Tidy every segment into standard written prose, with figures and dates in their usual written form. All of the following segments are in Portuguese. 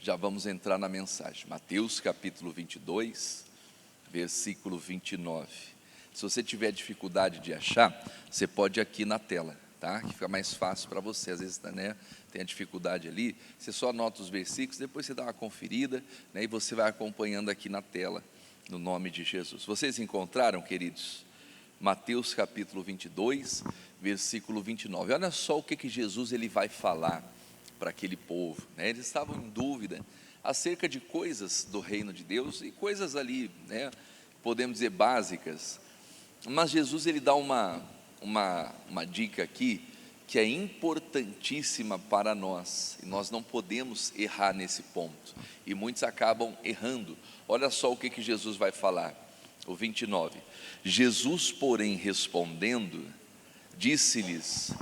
Já vamos entrar na mensagem. Mateus capítulo 22, versículo 29. Se você tiver dificuldade de achar, você pode ir aqui na tela, tá? Que fica mais fácil para você. Às vezes, né, tem a dificuldade ali, você só anota os versículos, depois você dá uma conferida, né, e você vai acompanhando aqui na tela, no nome de Jesus. Vocês encontraram, queridos? Mateus capítulo 22, versículo 29. Olha só o que Jesus ele vai falar para aquele povo, né? Eles estavam em dúvida acerca de coisas do reino de Deus e coisas ali, né, podemos dizer básicas, mas Jesus ele dá uma dica aqui que é importantíssima para nós, e nós não podemos errar nesse ponto, e muitos acabam errando. Olha só o que Jesus vai falar, o 29. Jesus, porém, respondendo, disse-lhes: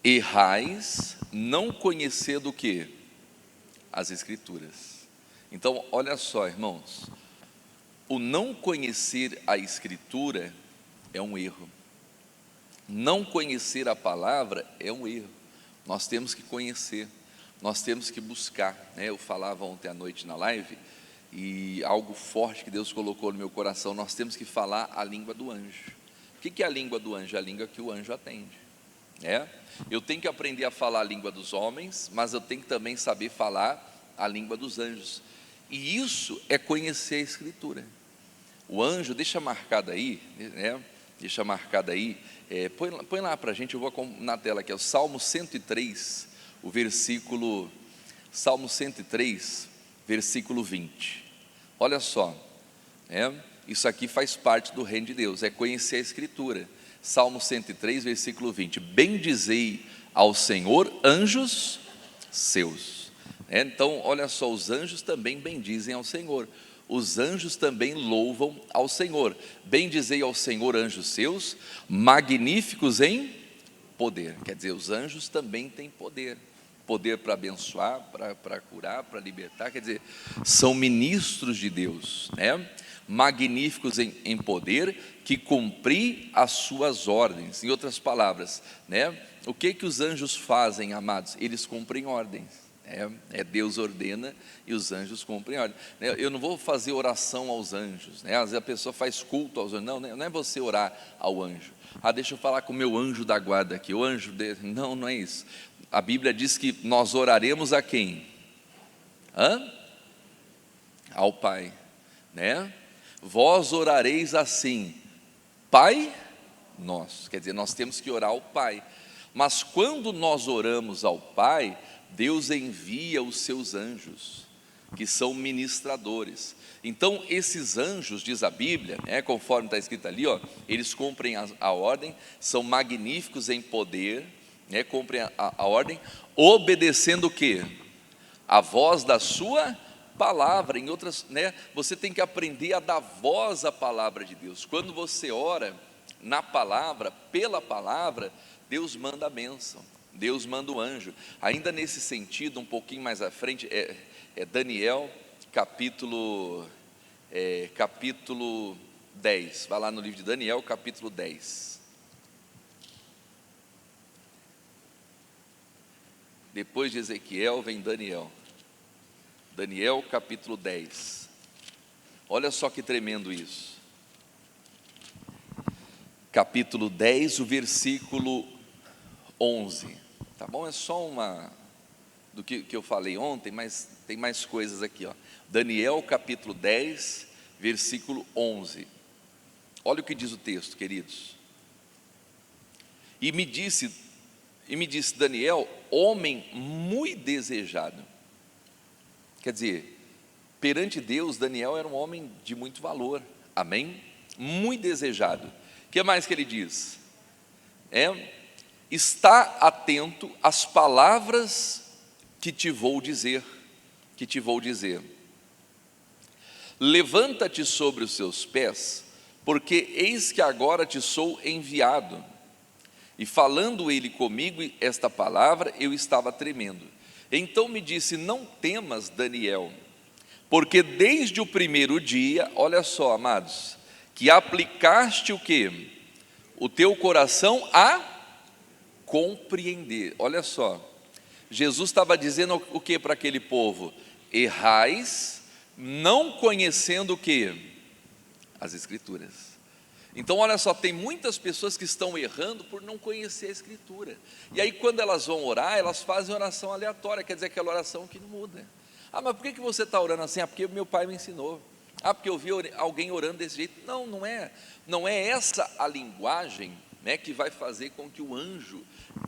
errais, não conhecendo o quê? As Escrituras. Então, olha só, irmãos, o não conhecer a Escritura é um erro. Não conhecer a palavra é um erro. Nós temos que conhecer, nós temos que buscar, né? Eu falava ontem à noite na live, e algo forte que Deus colocou no meu coração: nós temos que falar a língua do anjo. O que é a língua do anjo? A língua que o anjo atende. Eu tenho que aprender a falar a língua dos homens, mas eu tenho que também saber falar a língua dos anjos, e isso é conhecer a Escritura. O anjo, deixa marcado aí, né? Deixa marcado aí, põe lá para a gente, eu vou na tela aqui, é o Salmo 103, o versículo, Salmo 103, versículo 20, olha só, isso aqui faz parte do reino de Deus, é conhecer a Escritura. Salmo 103, versículo 20, bendizei ao Senhor anjos seus. Então, olha só, os anjos também bendizem ao Senhor, os anjos também louvam ao Senhor. Bendizei ao Senhor anjos seus, magníficos em poder. Quer dizer, os anjos também têm poder, poder para abençoar, para curar, para libertar, quer dizer, são ministros de Deus, né? Magníficos em poder, que cumprir as suas ordens. Em outras palavras, né? O que os anjos fazem, amados? Eles cumprem ordens. Deus ordena e os anjos cumprem ordem. Eu não vou fazer oração aos anjos, né? Às vezes a pessoa faz culto aos anjos. Não é você orar ao anjo. Deixa eu falar com o meu anjo da guarda aqui, o anjo dele. Não é isso. A Bíblia diz que nós oraremos a quem? Ao Pai, né? Vós orareis assim: Pai nosso. Quer dizer, nós temos que orar ao Pai. Mas quando nós oramos ao Pai, Deus envia os seus anjos, que são ministradores. Então esses anjos, diz a Bíblia, conforme está escrito ali, eles cumprem a ordem, são magníficos em poder, cumprem a ordem, obedecendo o quê? A voz da sua palavra. Em outras, você tem que aprender a dar voz à palavra de Deus. Quando você ora na palavra, pela palavra, Deus manda a bênção, Deus manda o anjo. Ainda nesse sentido, um pouquinho mais à frente, Daniel, capítulo 10. Vai lá no livro de Daniel, capítulo 10. Depois de Ezequiel vem Daniel. Daniel, capítulo 10. Olha só que tremendo isso. Capítulo 10, o versículo 11. Tá bom? É só uma do que eu falei ontem, mas tem mais coisas aqui, Daniel capítulo 10, versículo 11. Olha o que diz o texto, queridos. E me disse Daniel, homem muito desejado. Quer dizer, perante Deus, Daniel era um homem de muito valor, amém? Muito desejado. O que mais que ele diz? Está atento às palavras que te vou dizer, levanta-te sobre os seus pés, porque eis que agora te sou enviado. E falando ele comigo esta palavra, eu estava tremendo. Então me disse: não temas, Daniel, porque desde o primeiro dia, olha só, amados, que aplicaste o quê? O teu coração a compreender. Olha só, Jesus estava dizendo o que para aquele povo? Errais, não conhecendo o quê? As Escrituras. Então olha só, tem muitas pessoas que estão errando por não conhecer a Escritura. E aí quando elas vão orar, elas fazem oração aleatória, quer dizer, aquela oração que não muda. Ah, mas por que você está orando assim? Ah, porque meu pai me ensinou. Ah, porque eu vi alguém orando desse jeito. Não é essa a linguagem, né, que vai fazer com que o anjo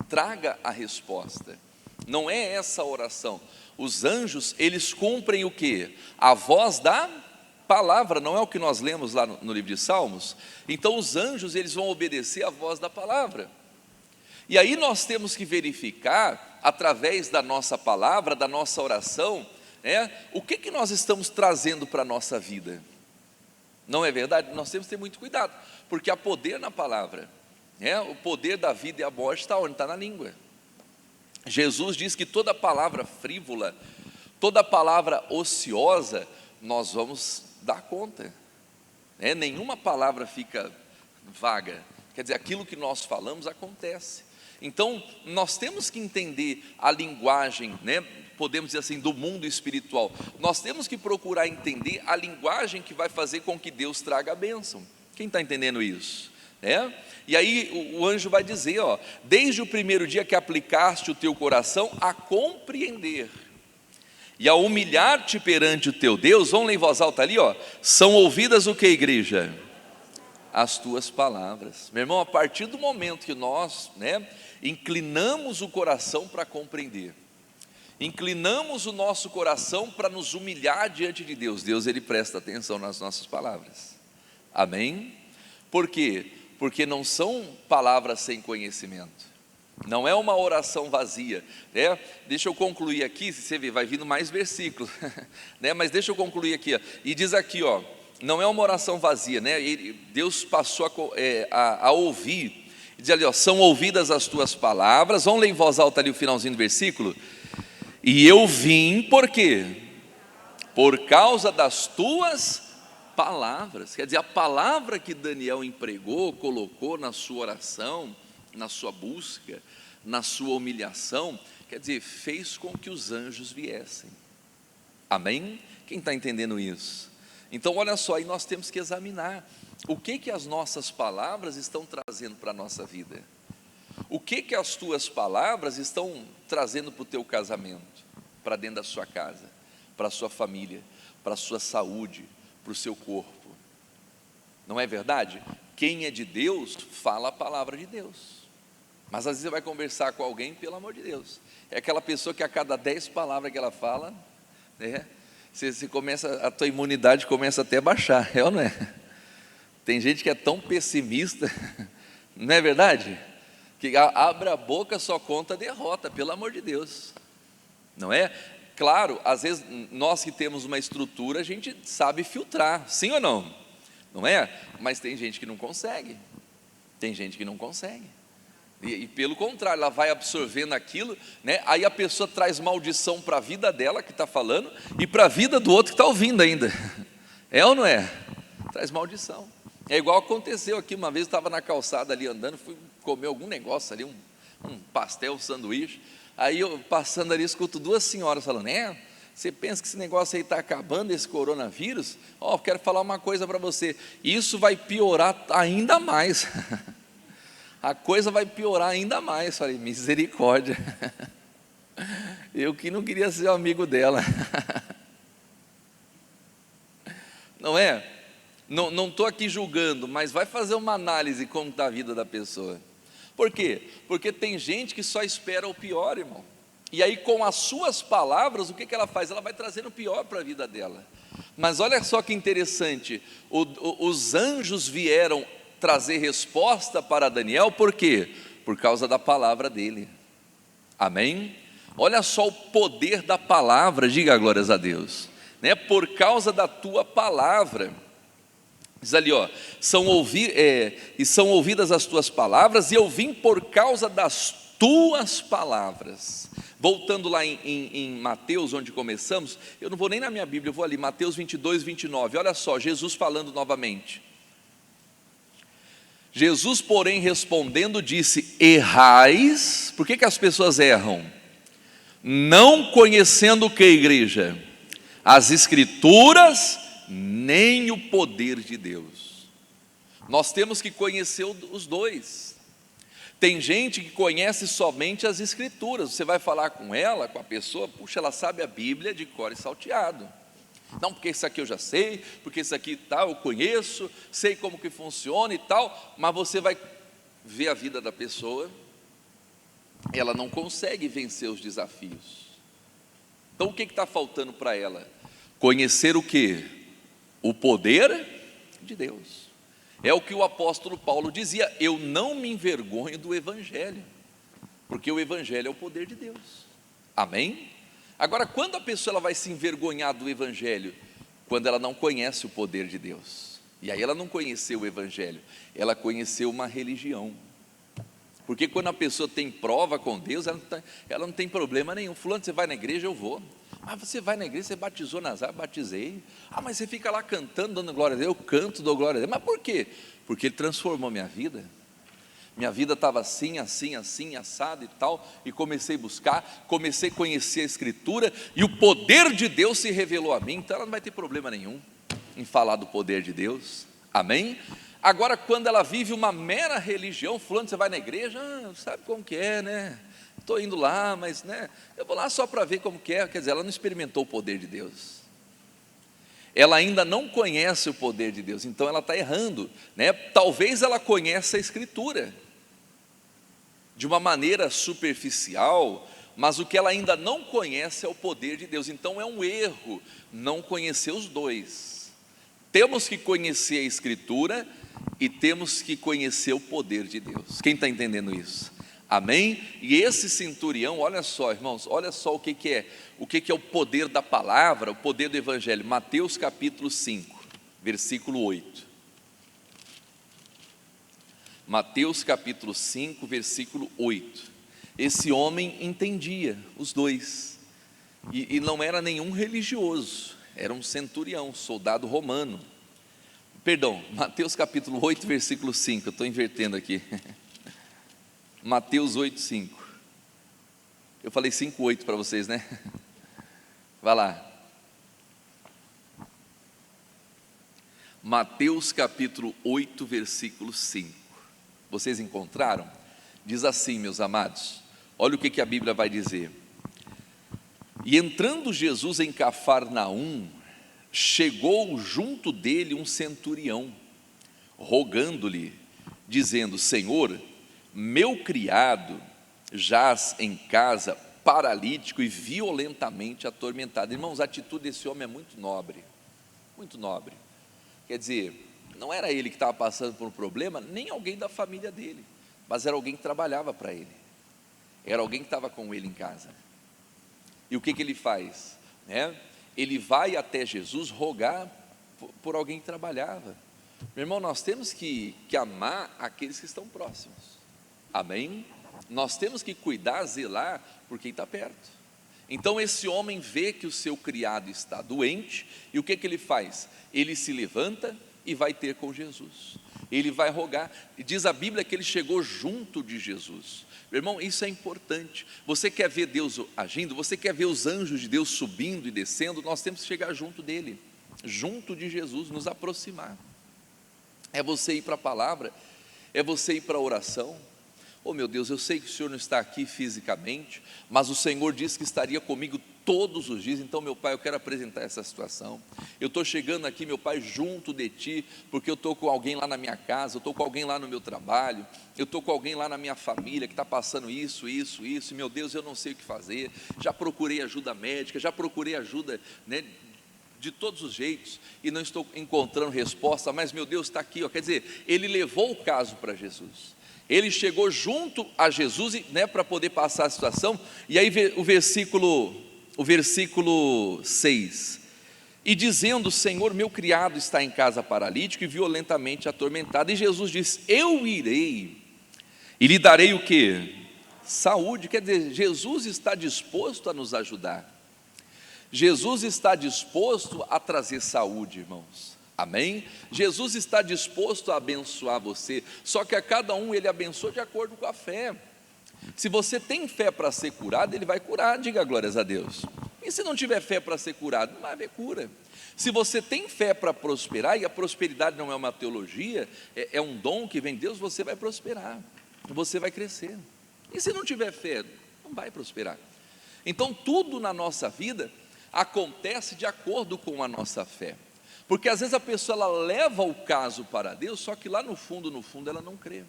traga a resposta. Não é essa a oração. Os anjos, eles cumprem o quê? A voz da palavra, não é o que nós lemos lá no livro de Salmos? Então os anjos, eles vão obedecer a voz da palavra. E aí nós temos que verificar, através da nossa palavra, da nossa oração, o que nós estamos trazendo para a nossa vida. Não é verdade? Nós temos que ter muito cuidado, porque há poder na palavra. O poder da vida e a morte está onde? Está na língua. Jesus diz que toda palavra frívola, toda palavra ociosa, nós vamos dar conta. Nenhuma palavra fica vaga. Quer dizer, aquilo que nós falamos acontece. Então, nós temos que entender a linguagem, podemos dizer assim, do mundo espiritual. Nós temos que procurar entender a linguagem que vai fazer com que Deus traga a bênção. Quem está entendendo isso? E aí o anjo vai dizer, desde o primeiro dia que aplicaste o teu coração a compreender e a humilhar-te perante o teu Deus, vamos ler em voz alta ali, são ouvidas o que, igreja? As tuas palavras. Meu irmão, a partir do momento que nós inclinamos o coração para compreender, inclinamos o nosso coração para nos humilhar diante de Deus, Deus ele presta atenção nas nossas palavras. Amém? Por quê? Porque não são palavras sem conhecimento, não é uma oração vazia. Deixa eu concluir aqui, se você ver, vai vindo mais versículos, mas deixa eu concluir aqui, e diz aqui, não é uma oração vazia, Deus passou a ouvir, diz ali, são ouvidas as tuas palavras. Vamos ler em voz alta ali o finalzinho do versículo. E eu vim, por quê? Por causa das tuas palavras. Quer dizer, a palavra que Daniel empregou, colocou na sua oração, na sua busca, na sua humilhação, quer dizer, fez com que os anjos viessem. Amém? Quem está entendendo isso? Então olha só, aí nós temos que examinar o que as nossas palavras estão trazendo para a nossa vida. O que as tuas palavras estão trazendo para o teu casamento, para dentro da sua casa, para a sua família, para a sua saúde, para o seu corpo. Não é verdade? Quem é de Deus, fala a palavra de Deus. Mas às vezes você vai conversar com alguém, pelo amor de Deus, é aquela pessoa que a cada 10 palavras que ela fala, você começa, a tua imunidade começa até a baixar, ou não é? Tem gente que é tão pessimista, não é verdade? Que abre a boca, só conta derrota, pelo amor de Deus, não é? Claro, às vezes nós que temos uma estrutura, a gente sabe filtrar, sim ou não? Não é? Mas tem gente que não consegue, e pelo contrário, ela vai absorvendo aquilo, aí a pessoa traz maldição para a vida dela, que está falando, e para a vida do outro que está ouvindo ainda, ou não é? Traz maldição. É igual aconteceu aqui, uma vez eu estava na calçada ali andando, fui comer algum negócio ali, um pastel, um sanduíche, aí eu passando ali, escuto duas senhoras falando, você pensa que esse negócio aí está acabando, esse coronavírus? Quero falar uma coisa para você, isso vai piorar ainda mais, a coisa vai piorar ainda mais. Falei, misericórdia, eu que não queria ser amigo dela, não é? Não estou aqui julgando, mas vai fazer uma análise como está a vida da pessoa. Por quê? Porque tem gente que só espera o pior, irmão. E aí com as suas palavras, o que ela faz? Ela vai trazendo o pior para a vida dela. Mas olha só que interessante, os anjos vieram trazer resposta para Daniel, por quê? Por causa da palavra dele. Amém? Olha só o poder da palavra, diga glórias a Deus. Por causa da tua palavra. Diz ali, são ouvidas as tuas palavras, e eu vim por causa das tuas palavras. Voltando lá em Mateus, onde começamos, eu não vou nem na minha Bíblia, eu vou ali, Mateus 22, 29, olha só, Jesus falando novamente. Jesus, porém, respondendo, disse, errais. Por que as pessoas erram? Não conhecendo o que, igreja? as Escrituras, nem o poder de Deus. Nós temos que conhecer os dois. Tem gente que conhece somente as Escrituras. Você vai falar com ela, com a pessoa, puxa, ela sabe a Bíblia de cor e salteado. Não, porque isso aqui eu já sei, porque isso aqui tal, eu conheço, sei como que funciona e tal, mas você vai ver a vida da pessoa, ela não consegue vencer os desafios. Então o que está faltando para ela? Conhecer o quê? O poder de Deus. É o que o apóstolo Paulo dizia: eu não me envergonho do Evangelho, porque o Evangelho é o poder de Deus. Amém? Agora, quando a pessoa ela vai se envergonhar do Evangelho? Quando ela não conhece o poder de Deus. E aí ela não conheceu o Evangelho, ela conheceu uma religião. Porque quando a pessoa tem prova com Deus, ela não tem problema nenhum. Fulano, você vai na igreja? Eu vou. Ah, você vai na igreja, você batizou nas águas? Batizei. Ah, mas você fica lá cantando, dando glória a Deus? Eu canto, dou glória a Deus. Mas por quê? Porque Ele transformou minha vida. Minha vida estava assim, assim, assim, assado e tal, e comecei a buscar, comecei a conhecer a Escritura, e o poder de Deus se revelou a mim. Então ela não vai ter problema nenhum em falar do poder de Deus. Amém? Agora, quando ela vive uma mera religião, fulano, você vai na igreja? Ah, sabe como que é, né? Estou indo lá, mas né, eu vou lá só para ver como que é. Quer dizer, ela não experimentou o poder de Deus. Ela ainda não conhece o poder de Deus, então ela está errando, né? Talvez ela conheça a Escritura de uma maneira superficial, mas o que ela ainda não conhece é o poder de Deus. Então é um erro não conhecer os dois. Temos que conhecer a Escritura e temos que conhecer o poder de Deus. Quem está entendendo isso? Amém? E esse centurião, olha só, irmãos, olha só o que é o poder da palavra, o poder do Evangelho. Mateus capítulo 5, versículo 8. Mateus capítulo 5, versículo 8. Esse homem entendia os dois, e não era nenhum religioso, era um centurião, soldado romano. Perdão, Mateus capítulo 8, versículo 5, eu estou invertendo aqui. Mateus 8, 5. Eu falei 5, 8 para vocês, né? Vai lá. Mateus capítulo 8, versículo 5. Vocês encontraram? Diz assim, meus amados, olha o que a Bíblia vai dizer. E entrando Jesus em Cafarnaum, chegou junto dele um centurião, rogando-lhe, dizendo: Senhor, meu criado jaz em casa, paralítico e violentamente atormentado. Irmãos, a atitude desse homem é muito nobre, muito nobre. Quer dizer, não era ele que estava passando por um problema, nem alguém da família dele, mas era alguém que trabalhava para ele, era alguém que estava com ele em casa. E o que ele faz? Ele vai até Jesus rogar por alguém que trabalhava. Meu irmão, nós temos que amar aqueles que estão próximos. Amém? Nós temos que cuidar, zelar por quem está perto. Então esse homem vê que o seu criado está doente, e o que ele faz? Ele se levanta e vai ter com Jesus. Ele vai rogar, e diz a Bíblia que ele chegou junto de Jesus. Meu irmão, isso é importante. Você quer ver Deus agindo? Você quer ver os anjos de Deus subindo e descendo? Nós temos que chegar junto dele, junto de Jesus, nos aproximar. É você ir para a palavra, é você ir para a oração. Oh meu Deus, eu sei que o Senhor não está aqui fisicamente, mas o Senhor disse que estaria comigo todos os dias. Então, meu Pai, eu quero apresentar essa situação. Eu estou chegando aqui, meu Pai, junto de Ti, porque eu estou com alguém lá na minha casa, eu estou com alguém lá no meu trabalho, eu estou com alguém lá na minha família que está passando isso, e meu Deus, eu não sei o que fazer. Já procurei ajuda médica, já procurei ajuda, de todos os jeitos, e não estou encontrando resposta, mas meu Deus está aqui, quer dizer, ele levou o caso para Jesus. Ele chegou junto a Jesus, para poder passar a situação. E aí o versículo 6, e dizendo: Senhor, meu criado está em casa paralítico e violentamente atormentado. E Jesus diz: eu irei e lhe darei o quê? Saúde. Quer dizer, Jesus está disposto a nos ajudar. Jesus está disposto a trazer saúde, irmãos. Amém? Jesus está disposto a abençoar você, só que a cada um ele abençoa de acordo com a fé. Se você tem fé para ser curado, ele vai curar, diga glórias a Deus. E se não tiver fé para ser curado? Não vai haver cura. Se você tem fé para prosperar, e a prosperidade não é uma teologia, é um dom que vem de Deus, você vai prosperar, você vai crescer. E se não tiver fé, não vai prosperar. Então tudo na nossa vida acontece de acordo com a nossa fé. Porque às vezes a pessoa ela leva o caso para Deus, só que lá no fundo ela não crê.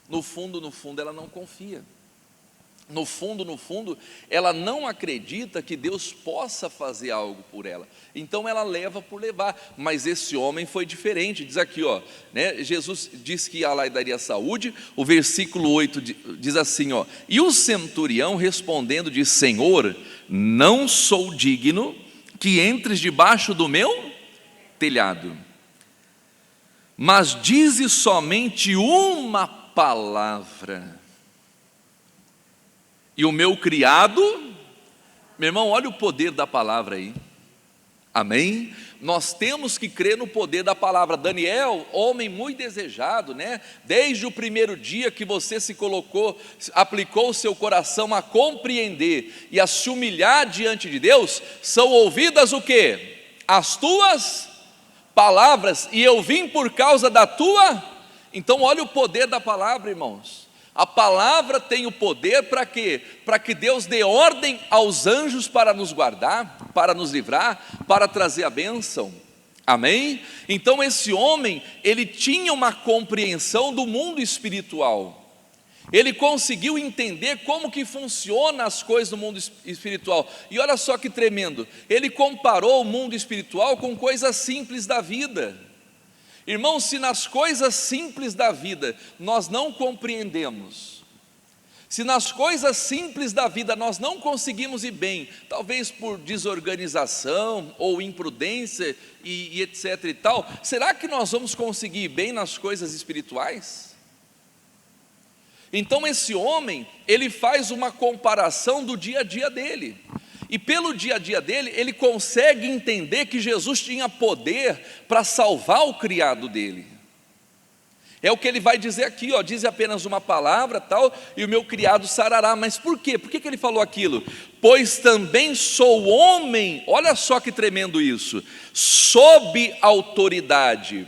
No fundo ela não confia. No fundo, ela não acredita que Deus possa fazer algo por ela. Então ela leva por levar. Mas esse homem foi diferente. Diz aqui, né, Jesus disse que ia lá e daria saúde. O versículo 8 diz assim, e o centurião respondendo diz: Senhor, não sou digno que entres debaixo do meu telhado, mas dize somente uma palavra, e o meu criado, meu irmão, olha o poder da palavra aí, amém? Nós temos que crer no poder da palavra. Daniel, homem muito desejado, né? Desde o primeiro dia que você se colocou, aplicou o seu coração a compreender e a se humilhar diante de Deus, são ouvidas o quê? As tuas palavras, e eu vim por causa da tua. Então olha o poder da palavra, irmãos. A palavra tem o poder para quê? Para que Deus dê ordem aos anjos para nos guardar, para nos livrar, para trazer a bênção, amém? Então esse homem, ele tinha uma compreensão do mundo espiritual. Ele conseguiu entender como que funciona as coisas do mundo espiritual. E olha só que tremendo, ele comparou o mundo espiritual com coisas simples da vida. Irmãos, se nas coisas simples da vida nós não compreendemos, se nas coisas simples da vida nós não conseguimos ir bem, talvez por desorganização ou imprudência e etc e tal, será que nós vamos conseguir ir bem nas coisas espirituais? Então esse homem, ele faz uma comparação do dia a dia dele. E pelo dia a dia dele, ele consegue entender que Jesus tinha poder para salvar o criado dele. É o que ele vai dizer aqui, diz apenas uma palavra tal, e o meu criado sarará. Mas por quê? Por que ele falou aquilo? Pois também sou homem, olha só que tremendo isso, sob autoridade,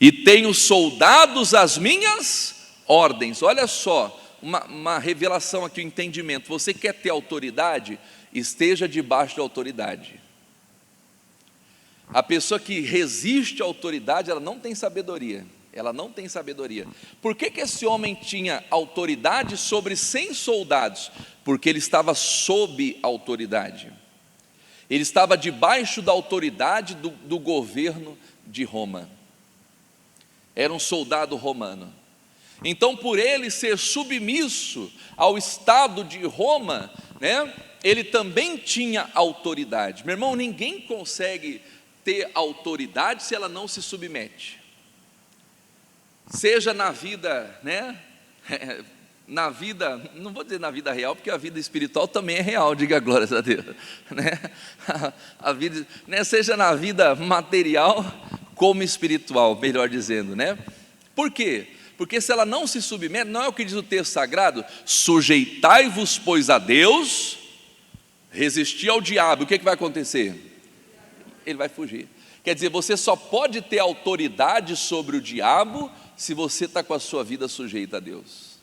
e tenho soldados às minhas ordens. Olha só, uma revelação aqui, um entendimento. Você quer ter autoridade? Esteja debaixo da autoridade. A pessoa que resiste à autoridade, ela não tem sabedoria. Ela não tem sabedoria. Por que esse homem tinha autoridade sobre 100 soldados? Porque ele estava sob autoridade. Ele estava debaixo da autoridade do governo de Roma. Era um soldado romano. Então, por ele ser submisso ao Estado de Roma, né, ele também tinha autoridade. Meu irmão, ninguém consegue ter autoridade se ela não se submete. Seja na vida, né, na vida, não vou dizer na vida real, porque a vida espiritual também é real, diga glórias a Deus, né? A vida, né, seja na vida material como espiritual, melhor dizendo, né? Por quê? Porque se ela não se submete, não é o que diz o texto sagrado? Sujeitai-vos, pois, a Deus, resistir ao diabo. O que vai acontecer? Ele vai fugir. Quer dizer, você só pode ter autoridade sobre o diabo se você está com a sua vida sujeita a Deus.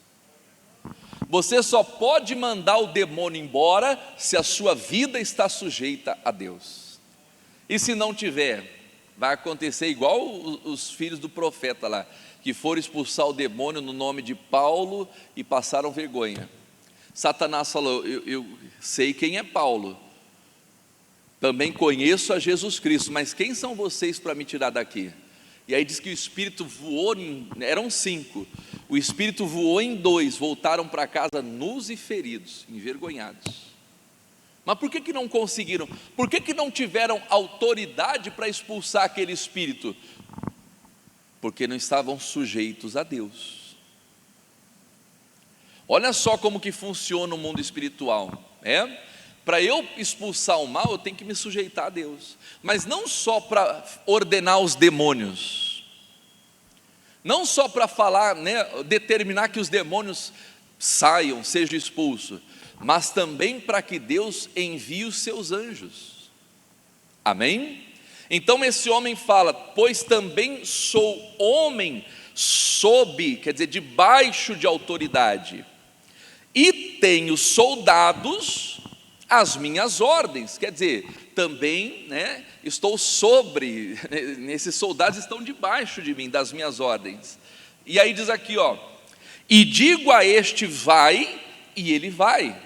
Você só pode mandar o demônio embora se a sua vida está sujeita a Deus. E se não tiver, vai acontecer igual os filhos do profeta lá, que foram expulsar o demônio no nome de Paulo e passaram vergonha. Satanás falou: eu sei quem é Paulo, também conheço a Jesus Cristo, mas quem são vocês para me tirar daqui? E aí diz que o espírito voou, eram 5, o espírito voou em 2, voltaram para casa nus e feridos, envergonhados. Mas por que não conseguiram? Por que não tiveram autoridade para expulsar aquele espírito? Porque não estavam sujeitos a Deus. Olha só como que funciona o mundo espiritual, Para eu expulsar o mal, eu tenho que me sujeitar a Deus. Mas não só para ordenar os demônios, não só para falar, determinar que os demônios saiam, sejam expulsos, mas também para que Deus envie os seus anjos. Amém? Então esse homem fala: pois também sou homem sob, quer dizer, debaixo de autoridade, e tenho soldados às minhas ordens. Quer dizer, também, estou sobre, esses soldados estão debaixo de mim, das minhas ordens. E aí diz aqui, e digo a este vai, e ele vai,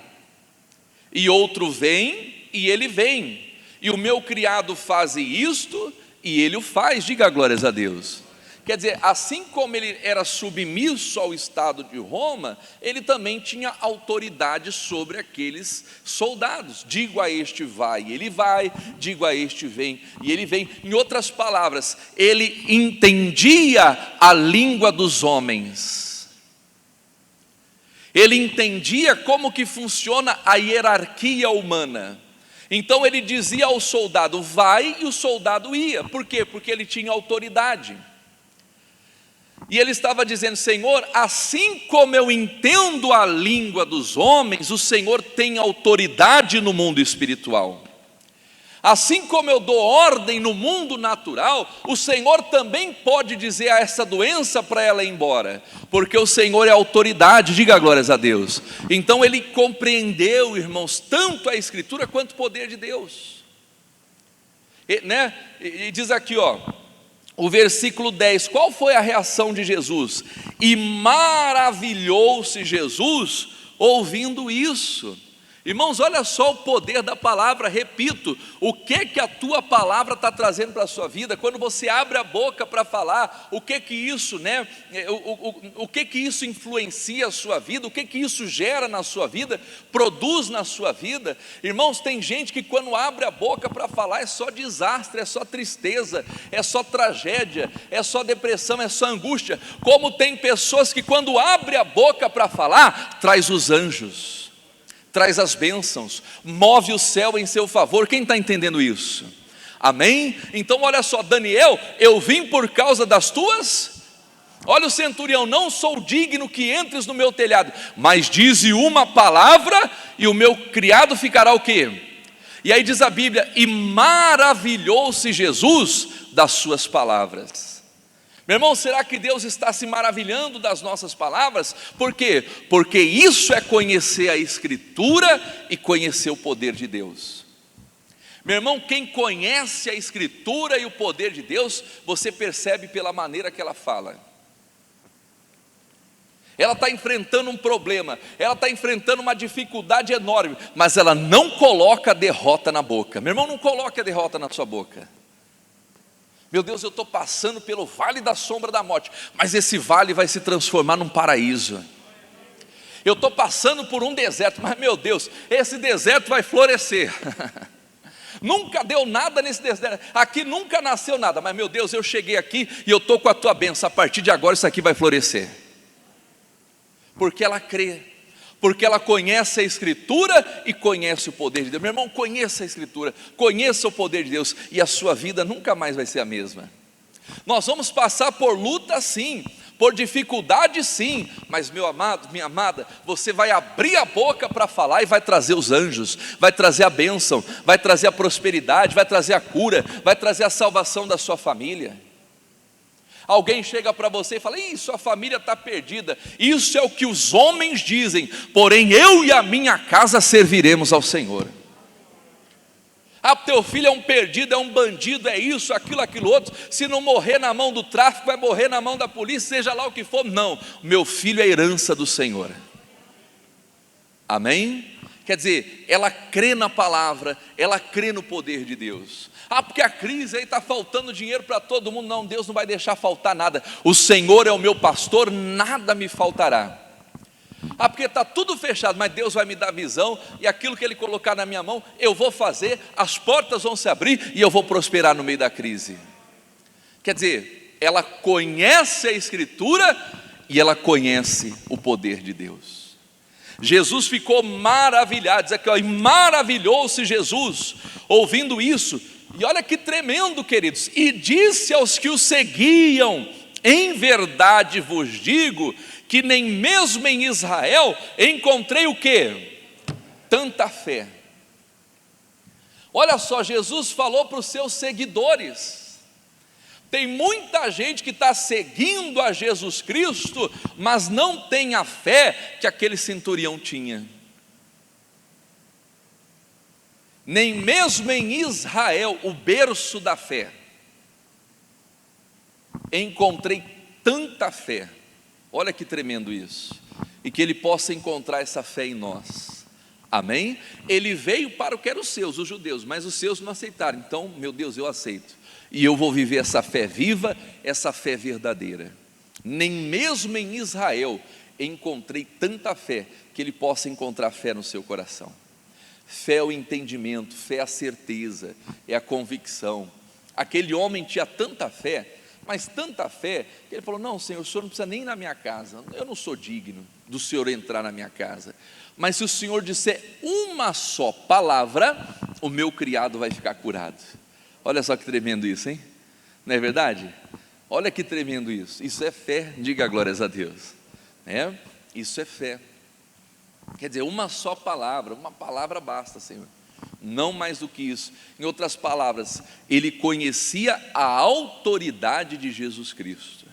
e outro vem, e ele vem, e o meu criado faz isto, e ele o faz. Diga glórias a Deus. Quer dizer, assim como ele era submisso ao Estado de Roma, ele também tinha autoridade sobre aqueles soldados. Digo a este vai, e ele vai, digo a este vem, e ele vem. Em outras palavras, ele entendia a língua dos homens. Ele entendia como que funciona a hierarquia humana. Então ele dizia ao soldado: vai, e o soldado ia. Por quê? Porque ele tinha autoridade. E ele estava dizendo: Senhor, assim como eu entendo a língua dos homens, o Senhor tem autoridade no mundo espiritual. Assim como eu dou ordem no mundo natural, o Senhor também pode dizer a essa doença para ela ir embora, porque o Senhor é autoridade. Diga glórias a Deus. Então ele compreendeu, irmãos, tanto a Escritura quanto o poder de Deus. E diz aqui, o versículo 10, qual foi a reação de Jesus? E maravilhou-se Jesus ouvindo isso. Irmãos, olha só o poder da palavra. Repito, o que a tua palavra está trazendo para a sua vida? Quando você abre a boca para falar, o que isso, o que isso influencia a sua vida? O que isso gera na sua vida? Produz na sua vida? Irmãos, tem gente que quando abre a boca para falar é só desastre, é só tristeza, é só tragédia, é só depressão, é só angústia. Como tem pessoas que quando abre a boca para falar, traz os anjos, traz as bênçãos, move o céu em seu favor. Quem está entendendo isso? Amém? Então olha só, Daniel, eu vim por causa das tuas. Olha o centurião: não sou digno que entres no meu telhado, mas dize uma palavra e o meu criado ficará o quê? E aí diz a Bíblia: e maravilhou-se Jesus das suas palavras. Meu irmão, será que Deus está se maravilhando das nossas palavras? Por quê? Porque isso é conhecer a Escritura e conhecer o poder de Deus. Meu irmão, quem conhece a Escritura e o poder de Deus, você percebe pela maneira que ela fala. Ela está enfrentando um problema, ela está enfrentando uma dificuldade enorme, mas ela não coloca a derrota na boca. Meu irmão, não coloque a derrota na sua boca. Meu Deus, eu estou passando pelo vale da sombra da morte, mas esse vale vai se transformar num paraíso. Eu estou passando por um deserto, mas meu Deus, esse deserto vai florescer. Nunca deu nada nesse deserto, aqui nunca nasceu nada, mas meu Deus, eu cheguei aqui e eu estou com a tua bênção. A partir de agora isso aqui vai florescer. Porque ela crê, porque ela conhece a Escritura e conhece o poder de Deus. Meu irmão, conheça a Escritura, conheça o poder de Deus, e a sua vida nunca mais vai ser a mesma. Nós vamos passar por luta sim, por dificuldade sim, mas meu amado, minha amada, você vai abrir a boca para falar e vai trazer os anjos, vai trazer a bênção, vai trazer a prosperidade, vai trazer a cura, vai trazer a salvação da sua família. Alguém chega para você e fala: ih, sua família está perdida. Isso é o que os homens dizem, porém eu e a minha casa serviremos ao Senhor. Ah, teu filho é um perdido, é um bandido, é isso, aquilo outro. Se não morrer na mão do tráfico, vai morrer na mão da polícia, seja lá o que for. Não, meu filho é herança do Senhor. Amém? Quer dizer, ela crê na palavra, ela crê no poder de Deus. Ah, porque a crise aí está faltando dinheiro para todo mundo. Não, Deus não vai deixar faltar nada. O Senhor é o meu pastor, nada me faltará. Ah, porque está tudo fechado, mas Deus vai me dar visão, e aquilo que Ele colocar na minha mão, eu vou fazer, as portas vão se abrir, e eu vou prosperar no meio da crise. Quer dizer, ela conhece a Escritura, e ela conhece o poder de Deus. Jesus ficou maravilhado, diz aqui, e maravilhou-se Jesus, ouvindo isso, e olha que tremendo, queridos, e disse aos que o seguiam: em verdade vos digo, que nem mesmo em Israel encontrei o quê? tanta fé. Olha só, Jesus falou para os seus seguidores. Tem muita gente que está seguindo a Jesus Cristo, mas não tem a fé que aquele centurião tinha. Nem mesmo em Israel, o berço da fé, encontrei tanta fé. Olha que tremendo isso. E que Ele possa encontrar essa fé em nós. Amém? Ele veio para o que eram os seus, os judeus, mas os seus não aceitaram. Então, meu Deus, eu aceito. E eu vou viver essa fé viva, essa fé verdadeira. Nem mesmo em Israel encontrei tanta fé que Ele possa encontrar fé no seu coração. Fé é o entendimento, fé é a certeza, é a convicção. Aquele homem tinha tanta fé, mas tanta fé, que ele falou: não, Senhor, o Senhor não precisa nem ir na minha casa, eu não sou digno do Senhor entrar na minha casa, mas se o Senhor disser uma só palavra, o meu criado vai ficar curado. Olha só que tremendo isso, hein? Não é verdade? Olha que tremendo isso. Isso é fé, diga glórias a Deus, né? Isso é fé. Quer dizer, uma só palavra, uma palavra basta, Senhor, não mais do que isso. Em outras palavras, ele conhecia a autoridade de Jesus Cristo,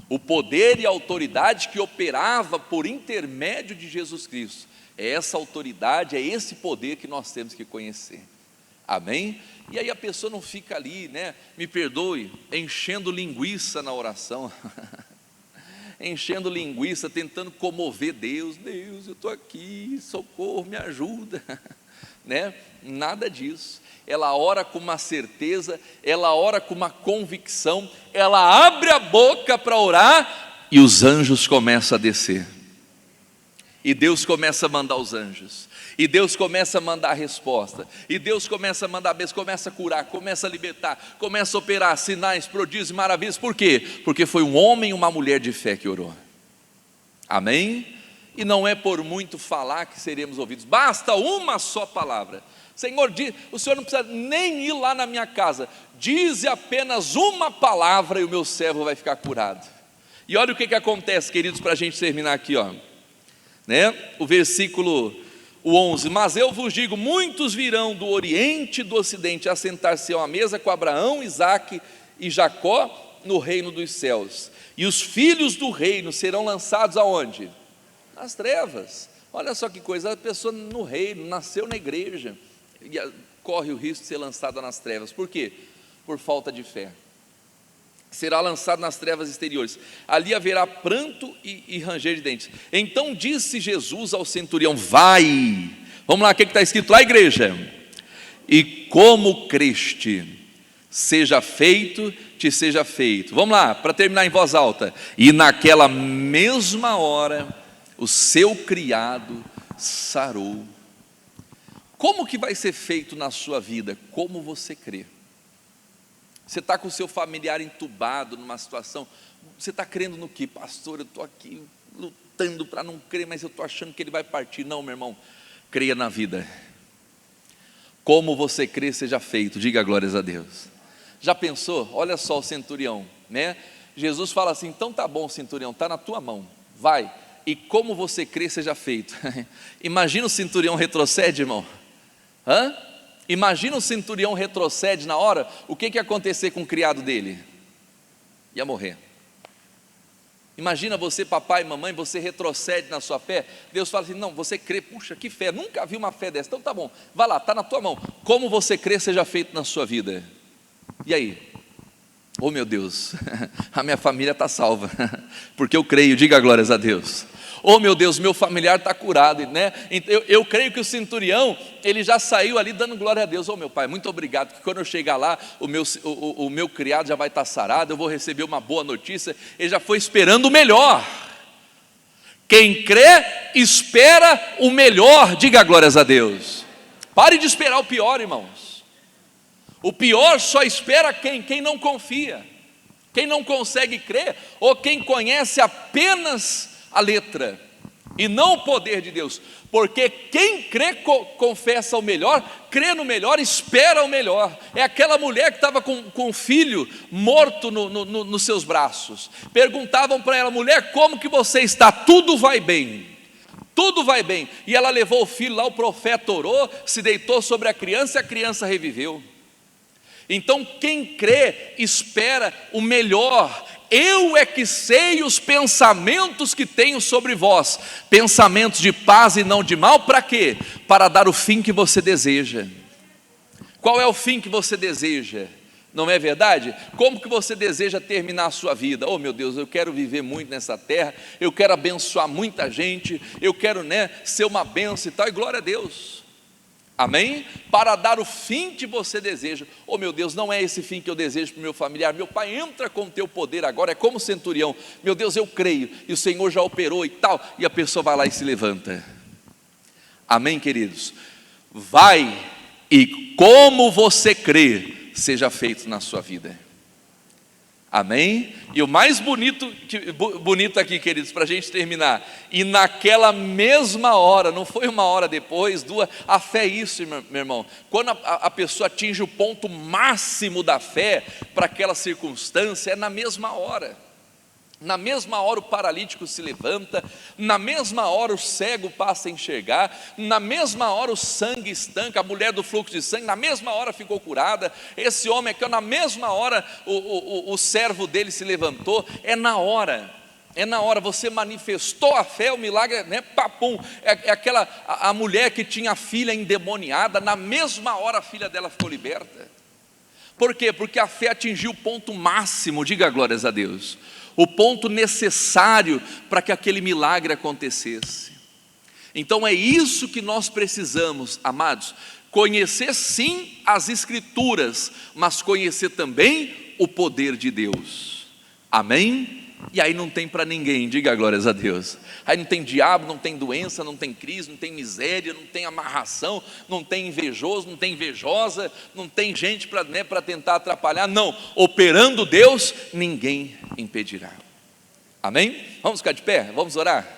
o poder e a autoridade que operava por intermédio de Jesus Cristo. É essa autoridade, é esse poder que nós temos que conhecer. Amém? E aí a pessoa não fica ali, né, me perdoe, enchendo linguiça na oração, enchendo linguiça, tentando comover Deus. Deus, eu estou aqui, socorro, me ajuda, né? Nada disso. Ela ora com uma certeza, ela ora com uma convicção, ela abre a boca para orar e os anjos começam a descer. E Deus começa a mandar os anjos, e Deus começa a mandar a resposta, e Deus começa a mandar a bênção, começa a curar, começa a libertar, começa a operar sinais, prodígios e maravilhas. Por quê? Porque foi um homem e uma mulher de fé que orou. Amém? E não é por muito falar que seremos ouvidos, basta uma só palavra. Senhor, o Senhor não precisa nem ir lá na minha casa, dize apenas uma palavra e o meu servo vai ficar curado. E olha o que acontece, queridos, para a gente terminar aqui, ó, né? O versículo 11: mas eu vos digo, muitos virão do oriente e do ocidente a sentar-se à mesa com Abraão, Isaque e Jacó no reino dos céus, e os filhos do reino serão lançados aonde? Nas trevas. Olha só que coisa, a pessoa no reino, nasceu na igreja, e corre o risco de ser lançada nas trevas. Por quê? Por falta de fé. Será lançado nas trevas exteriores, ali haverá pranto e ranger de dentes. Então disse Jesus ao centurião: vai. Vamos lá, o que está escrito lá, igreja? E como creste, seja feito, te seja feito. Vamos lá, para terminar em voz alta. E naquela mesma hora o seu criado sarou. Como que vai ser feito na sua vida? Como você crê. Você está com o seu familiar entubado numa situação, você está crendo no que? Pastor, eu estou aqui lutando para não crer, mas eu estou achando que ele vai partir. Não, meu irmão, creia na vida. Como você crê, seja feito, diga glórias a Deus. Já pensou? Olha só o centurião, né? Jesus fala assim: então tá bom, centurião, está na tua mão, vai, e como você crê, seja feito. Imagina o centurião retrocede, irmão. Imagina o centurião retrocede na hora, o que ia acontecer com o criado dele? Ia morrer. Imagina você, papai e mamãe, você retrocede na sua fé, Deus fala assim: não, você crê, puxa, que fé, nunca vi uma fé dessa, então tá bom, vai lá, está na tua mão, como você crê, seja feito na sua vida. E aí? Oh meu Deus, a minha família está salva, porque eu creio, diga glórias a Deus. Oh meu Deus, meu familiar está curado, né? Eu creio que o centurião, ele já saiu ali dando glória a Deus. Oh meu pai, muito obrigado, que quando eu chegar lá, o meu criado já vai estar sarado, eu vou receber uma boa notícia. Ele já foi esperando o melhor. Quem crê, espera o melhor, diga glórias a Deus. Pare de esperar o pior, irmãos. O pior só espera quem não confia, quem não consegue crer, ou quem conhece apenas a letra e não o poder de Deus, porque quem crê confessa o melhor, crê no melhor, espera o melhor. É aquela mulher que estava com o filho morto nos seus braços. Perguntavam para ela: mulher, como que você está? Tudo vai bem. tudo vai bem. E ela levou o filho lá, o profeta orou, se deitou sobre a criança e a criança reviveu. Então quem crê espera o melhor. Eu é que sei os pensamentos que tenho sobre vós, pensamentos de paz e não de mal, para quê? Para dar o fim que você deseja. Qual é o fim que você deseja? Não é verdade? Como que você deseja terminar a sua vida? Oh meu Deus, eu quero viver muito nessa terra, eu quero abençoar muita gente, eu quero ser uma bênção e tal, e glória a Deus. Amém? Para dar o fim que você deseja. Oh meu Deus, não é esse fim que eu desejo para o meu familiar. Meu Pai, entra com o teu poder agora, é como centurião. Meu Deus, eu creio, e o Senhor já operou e tal, e a pessoa vai lá e se levanta. Amém, queridos? Vai, e como você crê, seja feito na sua vida. Amém? E o mais bonito aqui, queridos, para a gente terminar, e naquela mesma hora, não foi uma hora depois, duas, a fé é isso, meu irmão, quando a pessoa atinge o ponto máximo da fé, para aquela circunstância, é na mesma hora. Na mesma hora o paralítico se levanta, na mesma hora o cego passa a enxergar, na mesma hora o sangue estanca, a mulher do fluxo de sangue, na mesma hora ficou curada, esse homem aqui, na mesma hora o servo dele se levantou, é na hora, você manifestou a fé, o milagre, papum, a mulher que tinha a filha endemoniada, na mesma hora a filha dela ficou liberta. Por quê? Porque a fé atingiu o ponto máximo, diga glórias a Deus, o ponto necessário para que aquele milagre acontecesse. Então é isso que nós precisamos, amados, conhecer sim as Escrituras, mas conhecer também o poder de Deus. Amém? E aí não tem para ninguém, diga glórias a Deus. Aí não tem diabo, não tem doença, não tem crise, não tem miséria, não tem amarração, não tem invejoso, não tem invejosa, não tem gente para tentar atrapalhar. Não, operando Deus, ninguém impedirá. Amém? Vamos ficar de pé? Vamos orar?